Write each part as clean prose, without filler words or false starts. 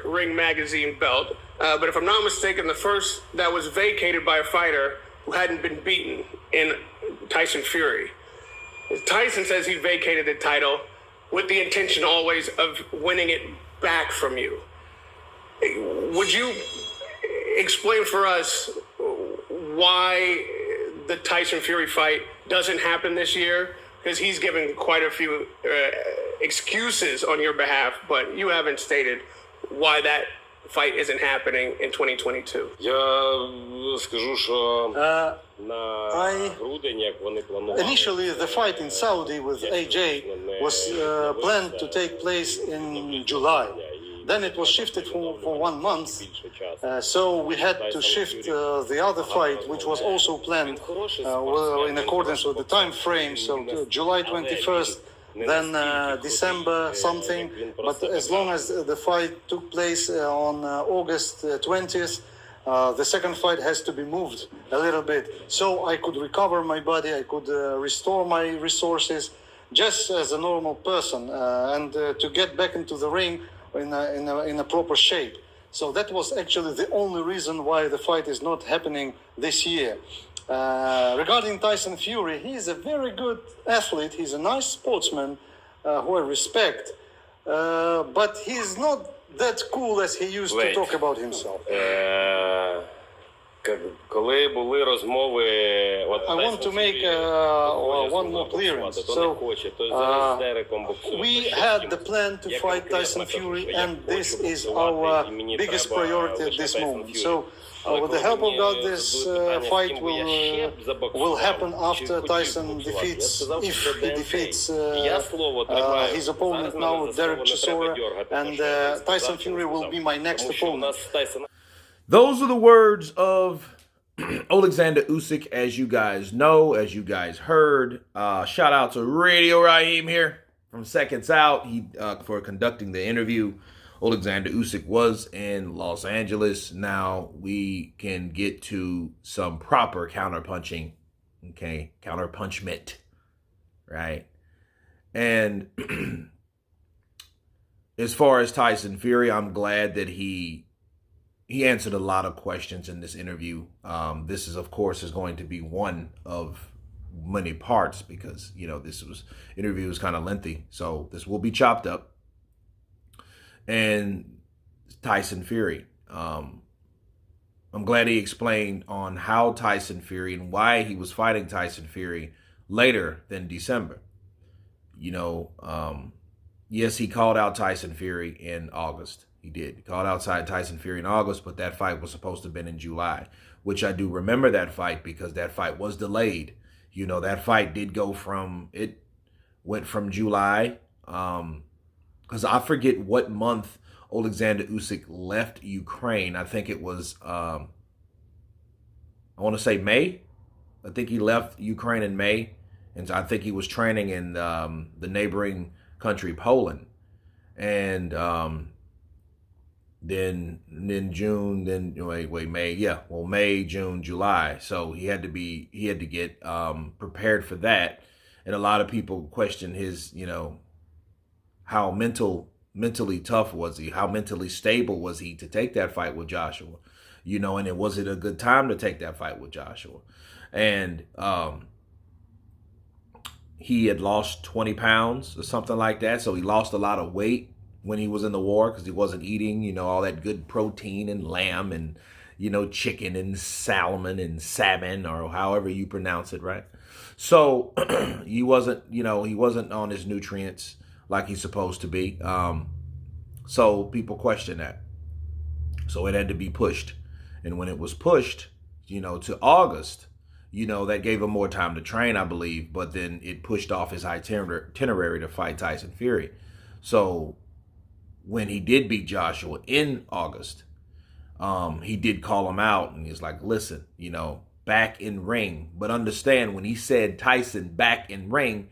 Ring Magazine belt. But if I'm not mistaken, the first that was vacated by a fighter who hadn't been beaten in Tyson Fury. Tyson says he vacated the title with the intention always of winning it back from you. Would you explain for us why the Tyson Fury fight doesn't happen this year? Because he's given quite a few excuses on your behalf, but you haven't stated why that fight isn't happening in 2022. Initially, the fight in Saudi with AJ was planned to take place in July. Then it was shifted for 1 month, so we had to shift the other fight, which was also planned in accordance with the time frame, so July 21st, then December something, but as long as the fight took place on August 20th, the second fight has to be moved a little bit, so I could recover my body, I could restore my resources, just as a normal person, and to get back into the ring in a proper shape. So that was actually the only reason why the fight is not happening this year. Regarding Tyson Fury, he is a very good athlete. He's a nice sportsman who I respect, but he's not that cool as he used to talk about himself. Коли були розмови, I want to make one more clearance. So, we had the plan to fight Tyson Fury, and this is our biggest priority at this moment. So, with the help of God, this fight will happen after Tyson defeats, if he defeats his opponent now, Derek Chisora, and Tyson Fury will be my next opponent. Those are the words of Oleksandr Usyk, as you guys know, as you guys heard. Shout out to Radio Raheem here from Seconds Out for conducting the interview. Oleksandr Usyk was in Los Angeles. Now we can get to some proper counterpunching, okay? Counterpunchment, right? And as far as Tyson Fury, I'm glad that he answered a lot of questions in this interview. This is, of course, is going to be one of many parts because, you know, interview was kind of lengthy. So this will be chopped up. And Tyson Fury, I'm glad he explained on how Tyson Fury and why he was fighting Tyson Fury later than December. You know, yes, he called out Tyson Fury in August. He did. He called outside Tyson Fury in August, but that fight was supposed to have been in July, which I do remember that fight because that fight was delayed. You know, that fight did went from July, because I forget what month Oleksandr Usyk left Ukraine. I think it was, I want to say May. I think he left Ukraine in May, and I think he was training in the neighboring country, Poland. And then June, May, June, July. So he had to get prepared for that. And a lot of people question his, you know, how mentally tough was he? How mentally stable was he to take that fight with Joshua? You know, and was it a good time to take that fight with Joshua? And he had lost 20 pounds or something like that. So he lost a lot of weight when he was in the war because he wasn't eating, you know, all that good protein and lamb and, you know, chicken and salmon or however you pronounce it, right? So he wasn't on his nutrients like he's supposed to be. So people question that. So it had to be pushed. And when it was pushed, you know, to August, you know, that gave him more time to train, I believe. But then it pushed off his itinerary to fight Tyson Fury. So when he did beat Joshua in August, he did call him out. And he's like, listen, you know, back in ring. But understand, when he said Tyson back in ring,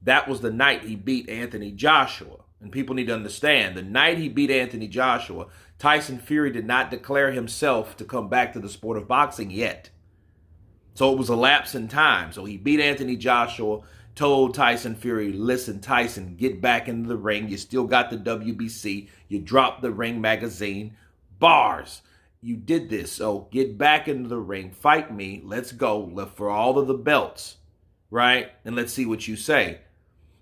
that was the night he beat Anthony Joshua. And people need to understand, the night he beat Anthony Joshua, Tyson Fury did not declare himself to come back to the sport of boxing yet. So it was a lapse in time. So he beat Anthony Joshua. told Tyson Fury, listen, Tyson, get back into the ring. You still got the WBC. You dropped the Ring magazine. Bars. You did this, so get back into the ring. Fight me. Let's go for all of the belts, right? And let's see what you say.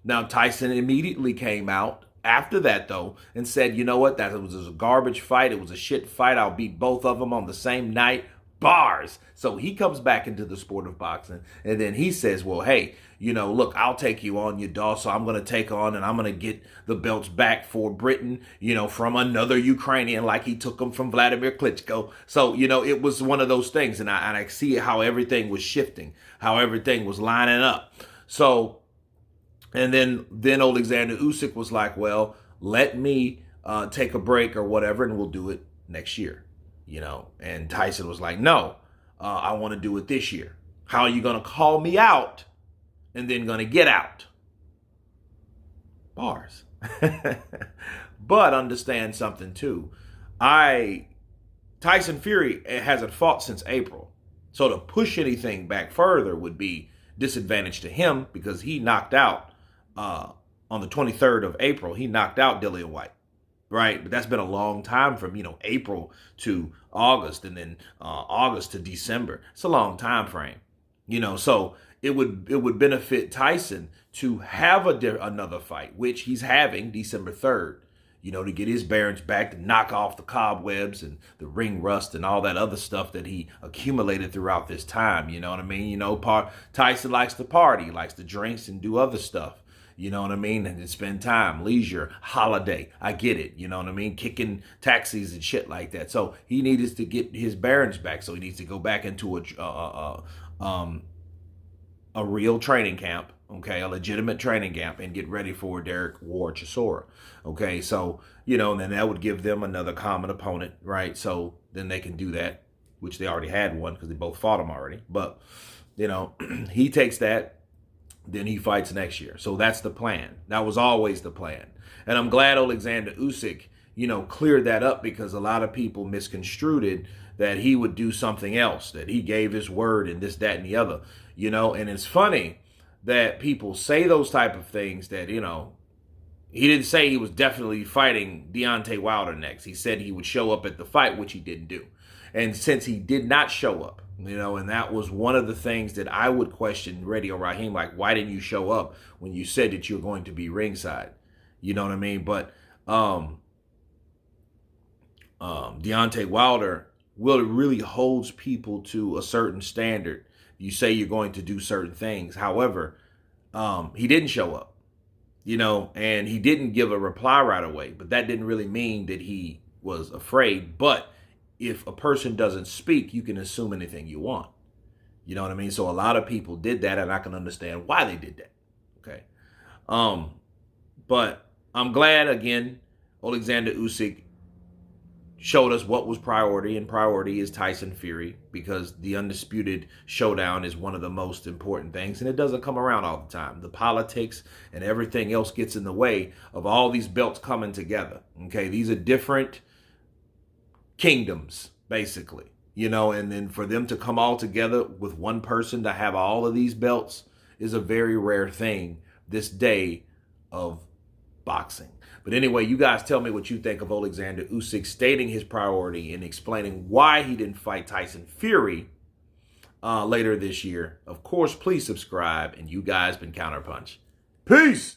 Now, Tyson immediately came out after that, though, and said, you know what? That was a garbage fight. It was a shit fight. I'll beat both of them on the same night. Bars. So he comes back into the sport of boxing, and then he says, well, hey, you know, look, I'll take you on, you dog. So I'm going to take on, and I'm going to get the belts back for Britain, you know, from another Ukrainian, like he took them from Vladimir Klitschko. So, you know, it was one of those things, and I see how everything was shifting, how everything was lining up. So, and then Oleksandr Usyk was like, well, let me take a break or whatever, and we'll do it next year, you know. And Tyson was like, no, I want to do it this year. How are you going to call me out and then going to get out? Bars. But understand something too. Tyson Fury hasn't fought since April. So to push anything back further would be disadvantage to him, because he knocked out on the 23rd of April, he knocked out Dillian White, right? But that's been a long time from, you know, April to August, and then August to December. It's a long time frame, you know. So it would benefit Tyson to have another fight, which he's having December 3rd, you know, to get his bearings back, to knock off the cobwebs and the ring rust and all that other stuff that he accumulated throughout this time. You know what I mean? You know, Tyson likes to party, likes to drinks and do other stuff. You know what I mean? And spend time, leisure, holiday. I get it. You know what I mean? Kicking taxis and shit like that. So he needs to get his bearings back. So he needs to go back into a real training camp, okay, a legitimate training camp, and get ready for Derek War Chisora, okay? So, you know, and then that would give them another common opponent, right? So then they can do that, which they already had one because they both fought him already. But, you know, he takes that, then he fights next year. So that's the plan. That was always the plan. And I'm glad Oleksandr Usyk, you know, cleared that up, because a lot of people misconstrued it that he would do something else, that he gave his word and this, that, and the other, you know. And it's funny that people say those type of things, that, you know, he didn't say he was definitely fighting Deontay Wilder next. He said he would show up at the fight, which he didn't do. And since he did not show up, you know, and that was one of the things that I would question Radio Raheem, like, why didn't you show up when you said that you were going to be ringside? You know what I mean? But Deontay Wilder really holds people to a certain standard. You say you're going to do certain things. However, he didn't show up, you know, and he didn't give a reply right away. But that didn't really mean that he was afraid. But if a person doesn't speak, you can assume anything you want. You know what I mean? So a lot of people did that, and I can understand why they did that. Okay. But I'm glad, again, Oleksandr Usyk showed us what was priority, and priority is Tyson Fury, because the undisputed showdown is one of the most important things, and it doesn't come around all the time. The politics and everything else gets in the way of all these belts coming together. Okay, these are different kingdoms, basically, you know, and then for them to come all together with one person to have all of these belts is a very rare thing this day of boxing. But anyway, you guys tell me what you think of Oleksandr Usyk stating his priority and explaining why he didn't fight Tyson Fury later this year. Of course, please subscribe, and you guys been Counterpunch. Peace!